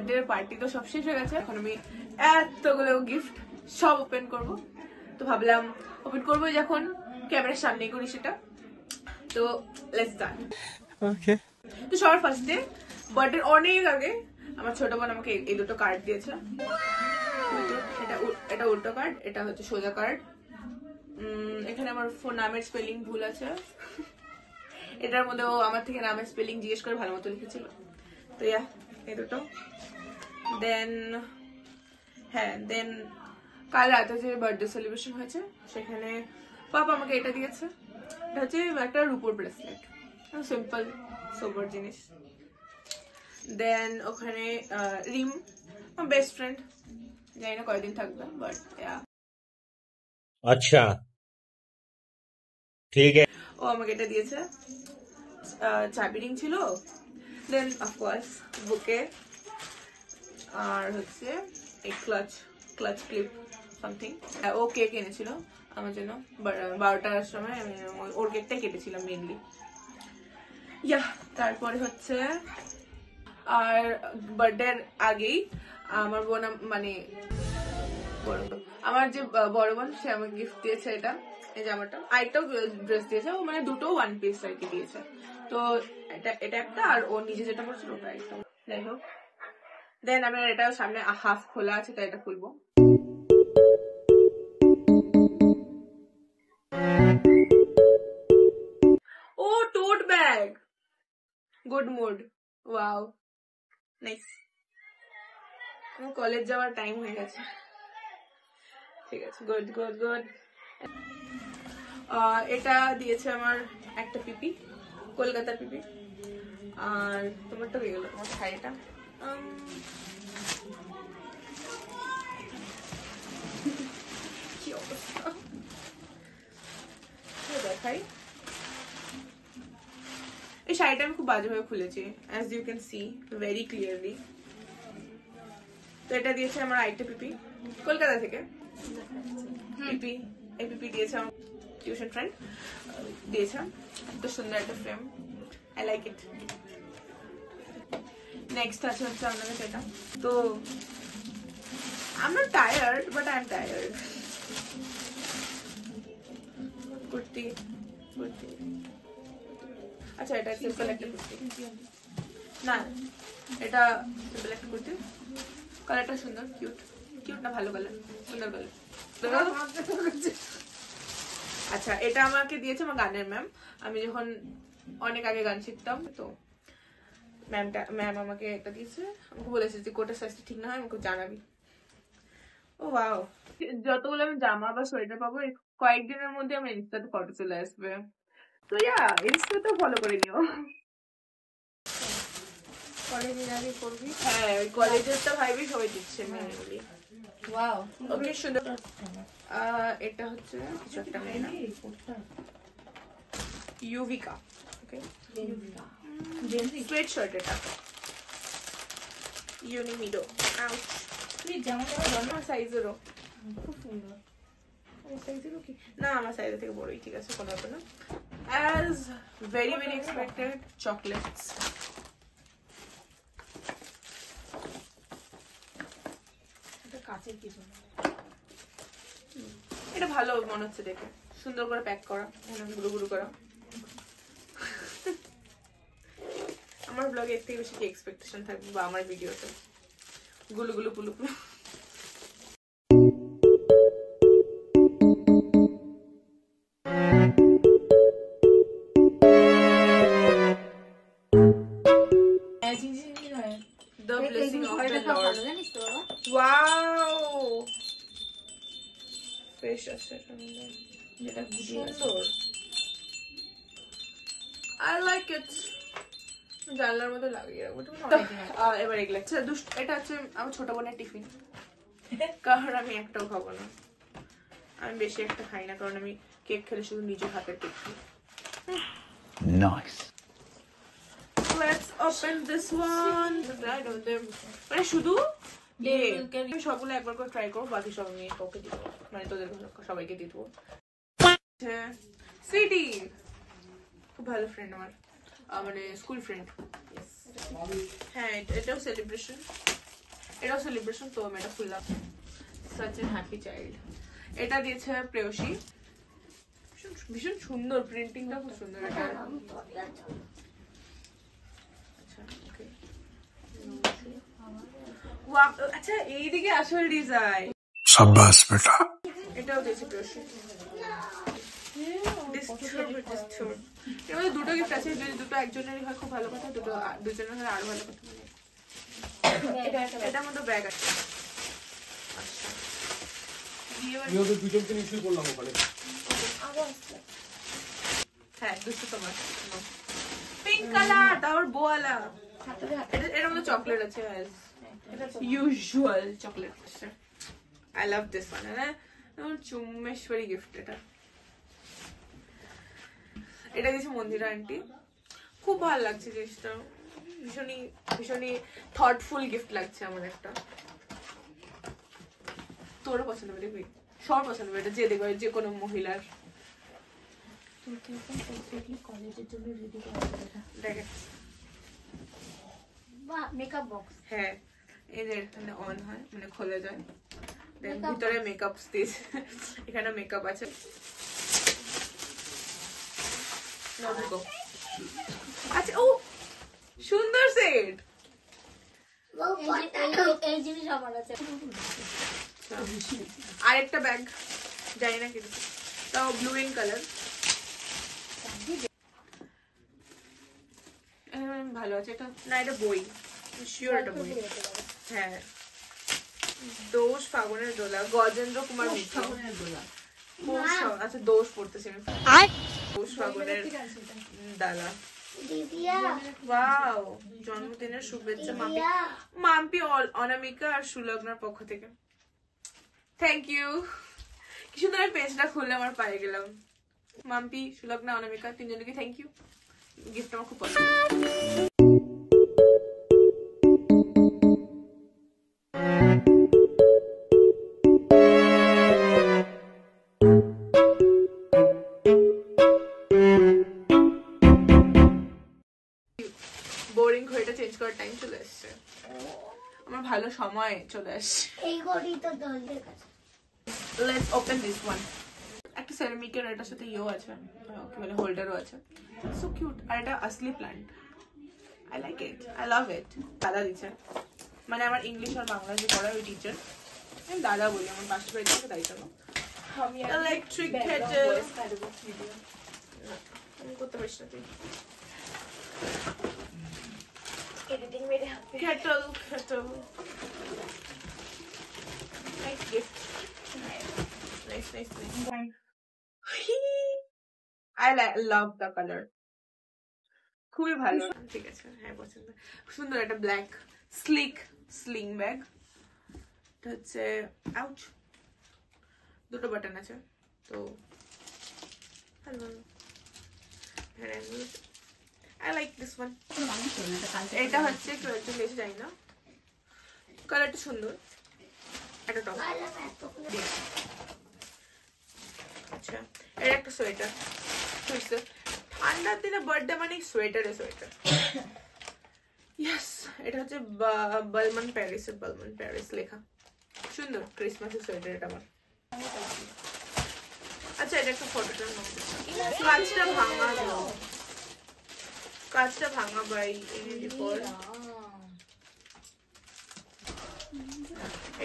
Birthday party তো সব শেষ হয়ে গেছে, এখন আমি এতগুলো গিফট সব ওপেন করব। তো ভাবলাম ওপেন করবো যখন ক্যামেরার সামনেই করি সেটা। তো লেটস স্টার্ট। ওকে, তো সবার ফার্স্টে বার্থডে অনেক আগে আমার ছোট বোন আমাকে এই দুটো কার্ড দিয়েছে। এটা উল্টো কার্ড, এটা হচ্ছে সোজা কার্ড। এখানে আমার ফোন নামের স্পেলিং ভুল আছে, এটার মধ্যেও আমার থেকে নামের স্পেলিং জিজ্ঞেস করে ভালো মতো লিখেছিল। তো এই দুটো। দেন দেন কাল রাতে যে বার্থডে সেলিব্রেশন হয়েছে সেখানে পাপা আমাকে এটা দিয়েছে। এটা হচ্ছে একটা রূপোর ব্রেসলেট, সিম্পল সোবার জিনিস। দেন ওখানে রিম, আমার বেস্ট ফ্রেন্ড, জানি না কয়দিন থাকবে বাট আচ্ছা ঠিক আছে। ও আমাকে এটা দিয়েছে, চাবি রিং ছিল। দেন অফকোর্স বুকে, আর হচ্ছে এই ক্লাচ ক্লিপ সামথিং। ও কেক এনেছিল আমার জন্য 12টার সময়, আমি ওর কেকটাই কেটেছিলাম মেনলি। তারপরে হচ্ছে আর বার্থডের আগেই আমার বোন, মানে আমার যে বড় বোন, সে আমাকে গিফট দিয়েছে এটা, এই জামাটা। আরেকটাও ড্রেস দিয়েছে, ও মানে দুটো ওয়ান পিস আর কি দিয়েছে। তো এটা একটা, আর ও নিজে যেটা পড়ছিল ওটা একটা। যাই হোক, দেন আমি এটা সামনে হাফ খোলা আছে, তাই এটা খুলবো। Oh tote bag, good mood, wow nice. আমার কলেজ যাওয়ার টাইম হয়ে গেছে, ঠিক আছে, গুড গুড গুড। এটা দিয়েছে আমার একটা পিপি, কলকাতার পিপি। আর তোমারটা হয়ে গেল, তোমার শাড়িটা কি অবস্থা দেখাই। এই শাড়িটা আমি খুব বাজেভাবে খুলেছি, as you can see very clearly. তো এটা দিয়েছে আমার আরেকটা পিপি কলকাতা থেকে। পিপি, এই পিপি দিয়েছে আমার টিউশন ফ্রেন্ড, দিয়েছে। এত সুন্দর একটা frame, I like it. Next আছে হচ্ছে আমার কাছে এটা। তো I'm not tired, but I'm tired. Kurti, আচ্ছা এটা সিম্পল একটা কুর্তি, না এটা সিম্পল একটা কুর্তি। কালারটা সুন্দর, কিউট না, ভালো কালার, সুন্দর কালার। আচ্ছা এটা আমাকে দিয়েছে আমার গানের ম্যাম। আমি যখন অনেক আগে গান শিখতাম, তো ম্যাম আমাকে এটা দিয়েছে। আমাকে বলেছে যে কোটার সাইজটা ঠিক না হয় আমাকে জানাবি। ও ওয়াও, যতগুলো আমি জামা বা সোয়েটার পাবো কয়েকদিনের মধ্যে আমার ইনস্টাতে ফটো চলে আসবে। তো ইনস্টাতে ফলো করে নিও। কলেজের আগে করবি? হ্যাঁ, ওই কলেজেরটা ভাইবি সবাই দিচ্ছে মেনলি। ওয়াও, ওকে সুন্দর। এটা হচ্ছে কিছু একটা মেয়ে না, ইউভিকা। ওকে, স্ট্রেট শার্ট, এটা ইউনিমিডো। আউচ, আমার সাইজেরও খুব সুন্দর। না আমার সাইজের থেকে বড়ই, ঠিক আছে, কোনো ব্যাপার না। As very very expected, chocolates. এটা ভালো মনে হচ্ছে দেখে, সুন্দর করে প্যাক করা, গুরু গুরু করা। আমার ব্লগে এর থেকে বেশি কি এক্সপেকটেশন থাকবে, বা আমার ভিডিওতে গুলু গুলু পুলু পুলু। The blessing of the Lord. Wow! Fish আছে যেটা সুন্দর, I like it. জানলার মধ্যে লাগিয়ে রাখবো। এবার এগুলো এটা হচ্ছে আমার ছোট বোনের টিফিন, কারণ আমি একটাও খাবো না। আমি বেশি একটা খাই না, কারণ আমি কেক খেলে শুধু নিজের হাতের কেক খাই। Nice. Let's open this one. মানে শুধু সবগুলো একবার করে ট্রাই করবো, বাকি সব আমি ওকে দিব, মানে তোদের সবাইকে দিয়ে দেবো। সুইটি খুব ভালো ফ্রেন্ড আমার, মানে স্কুল ফ্রেন্ড। হ্যাঁ, এটাও সেলিব্রেশন, এটাও সেলিব্রেশন, তো আমি এটা খুললাম। Such a happy child. এটা দিয়েছে প্রেয়সী, ভীষণ সুন্দর, প্রিন্টিংটা খুব সুন্দর এটা। আচ্ছা ওকে, আচ্ছা এইদিকে আসল ডিজাইন। শাবাশ বেটা। এটাও দিয়েছে প্রেয়সী। এর মধ্যে দুটো গিফট আছে, যদি দুটো একজনেরই হয় খুব ভালো কথা, দুটো দুজনের হলে আরো ভালো কথা। এটার মধ্যে ব্যাগ আছে। আচ্ছা দুজনকে নিশ্চয়ই করলাম ওখানে। হ্যাঁ দুটো তোমার পিঙ্ক কালার, তারপর বোয়ালা। এর মধ্যে চকলেট আছে, usual chocolate. I love this one. হ্যাঁ চুম্মেশ্বরী গিফট। এটা দিয়েছে মন্দিরা আন্টি, খুব ভালো লাগছে জিনিসটা, ভীষণই ভীষণই থটফুল গিফট লাগছে আমার একটা। তোরও পছন্দ হবে, দেখবি সবার পছন্দ হবে এটা, যে দেখবে যে কোনো মহিলার। মেকআপ বক্স, হ্যাঁ এই যে এখানে অন হয়, মানে খোলা যায়, ভিতরে মেকআপ স্টেজ, এখানে মেকআপ আছে। আচ্ছা ও সুন্দর সেট, এই জিনিস আমার আছে। আরেকটা ব্যাগ, জানি না কি তাও ব্লু ইন কালার, ভালো আছে এটা। না এটা বই, শিওর এটা বই। হ্যাঁ দোষ ফাগুনের দোলা, গজেন্দ্র কুমার মিত্র। আচ্ছা দোষ পড়তেছে, দোষ ফাগুনের ডালা। ওয়াও, জন্মদিনের শুভেচ্ছা মাম্পি, অনামিকা আর সুলগ্নার পক্ষ থেকে। Thank you. কি সুন্দর পেজটা খুললে আমার পায়ে গেলাম। মাম্পি, সুলগ্না, অনামিকা তিনজনকে থ্যাংক ইউ, গিফট আমার খুব পছন্দ। বোরিং ঘড়িটা চেঞ্জ করার টাইম চলে আসছে, আমার ভালো সময় চলে আসছে। এই ঘড়ি তো দলদের কাছে। Let's open this one. একটা সেরামিকের এটার সাথে ইয়েও আছে, কি বলে হোল্ডারও আছে, সো কিউট। আর এটা আসলি plant, I like it, I love it. দাদা দিচ্ছে, মানে আমার ইংলিশ আর বাংলা যে পড়ায় ওই টিচার, আমি দাদা বলি, আমার পাশের বাড়ি থেকে, তাই জন্য। ইলেকট্রিক কেটেল, আমি করতে পারিস না তুই। এডিটিং মেরে হাতে। Kettle. Nice gift. Nice. I love the color. খুবই ভালো, ঠিক আছে, হ্যাঁ পছন্দ। সুন্দর একটা ব্ল্যাক স্লিক স্লিং ব্যাগ। এটা হচ্ছে আউচ, দুটো বাটন আছে, তো ভালো। I like this one. এটা হচ্ছে কেউ একজন বেশি জানি না, কালারটা সুন্দর, একটা টপ। আচ্ছা এটা একটা সোয়েটার, ঠান্ডার দিনে বার্থডে মানে সোয়েটারে সোয়েটার। ইয়েস, এটা হচ্ছে বলমন প্যারিস লেখা, সুন্দর ক্রিসমাসের সোয়েটার এটা আমার। আচ্ছা এটা একটা ফটোটা, কাঁচটা ভাঙা বাই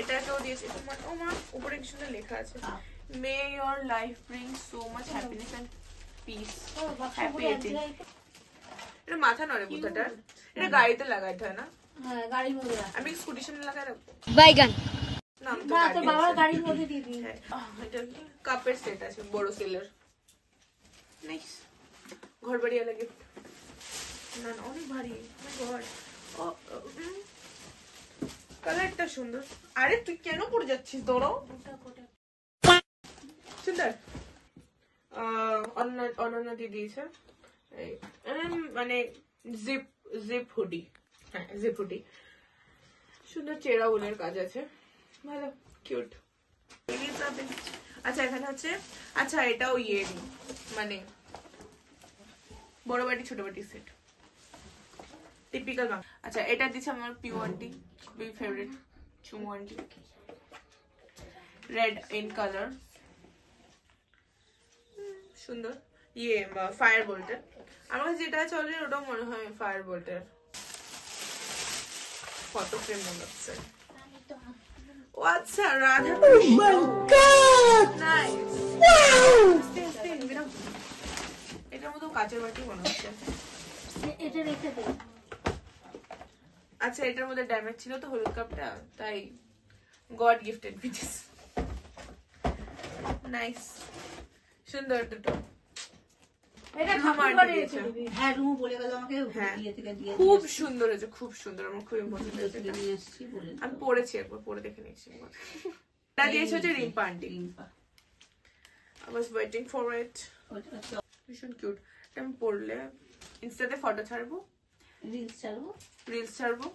এটা কেউ দিয়েছে। ও মা, উপরে কি সুন্দর লেখা আছে, may your life bring so much happiness and peace, happy ageing. এটা মাথা নড়ে বুতাটা, এটা গাড়িতে লাগাইতে হয় না? হ্যাঁ গাড়ির মধ্যে, আমি স্কুটির সামনে লাগাই রাখবো। বাইগান না তো বাবার গাড়ির মধ্যে দিয়ে দিই। এটা কাপের সেট আছে, বড় সেলের, নাইস। ঘর বাড়ি আলা গিফট, না অনেক ভারী, কালারটা সুন্দর। আরে তুই কেন পড়ে যাচ্ছিস, দৌড়াও। সুন্দর, অনন্যা দিয়ে দিয়েছে, মানে জিপ হুডি, হ্যাঁ জিপ হুডি, সুন্দর চেরা উলের কাজ আছে, ভালো কিউট। আচ্ছা এখানে হচ্ছে, আচ্ছা এটাও ইয়ে মানে বড় বাটি ছোট বাটি সেট, টিপিক্যাল। আচ্ছা এটা দিচ্ছে আমার পিউ আন্টি, খুবই ফেভারিট, চুমু আন্টি রেড ইন কালার, সুন্দর। ইয়ে ফায়ার বোল্টের, আমার কাছে যেটা আছে অলরেডি ওটাও মনে হয় ফায়ার বোল্টের। ফটো ফ্রেম মনে হচ্ছে। ও আচ্ছা, রাধা। নাইস। এটার মতো কাচের বাটি মনে হচ্ছে। এটা রেখে দে। আচ্ছা, এটার মধ্যে ড্যামেজ ছিল তো হলুদ কাপটা, তাই গড গিফটেড পিস। নাইস, সুন্দর দুটো। এটা ঠাকুর ঠাকুর ঘরে ঘরে রেখে রেখে দিবি। দিবি। হ্যাঁ রুমু বলে গেল আমাকে হ্যাঁ, ইয়ে থেকে দিয়ে খুব সুন্দর হয়েছে, খুব সুন্দর, আমার খুবই পছন্দ হয়েছে এটা। নিয়ে এসেছি বলে। আমি পড়েছি একবার, পরে দেখে নিয়েছি। এটা দিয়েছে হচ্ছে Rimpa aunty. Rimpa. I was waiting for it. ভীষণ কিউট। এটা আমি পড়লে ইনস্টাতে ফটো ছাড়বো, রিলস ছাড়বো। রিলস ছাড়বো।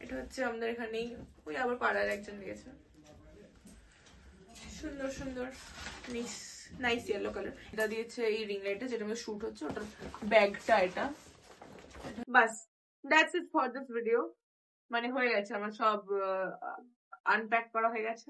এটা হচ্ছে আমাদের এখানেই, ওই আবার পাড়ার একজন দিয়েছে। সুন্দর সুন্দর, নাইস ইয়েলো কালার। এটা দিয়েছে এই রিং লাইটটা, যেটা আমাদের শুট হচ্ছে, ওটার ব্যাগটা এটা। বাস, that's it for this video. মানে হয়ে গেছে আমার সব আনপ্যাক করা হয়ে গেছে।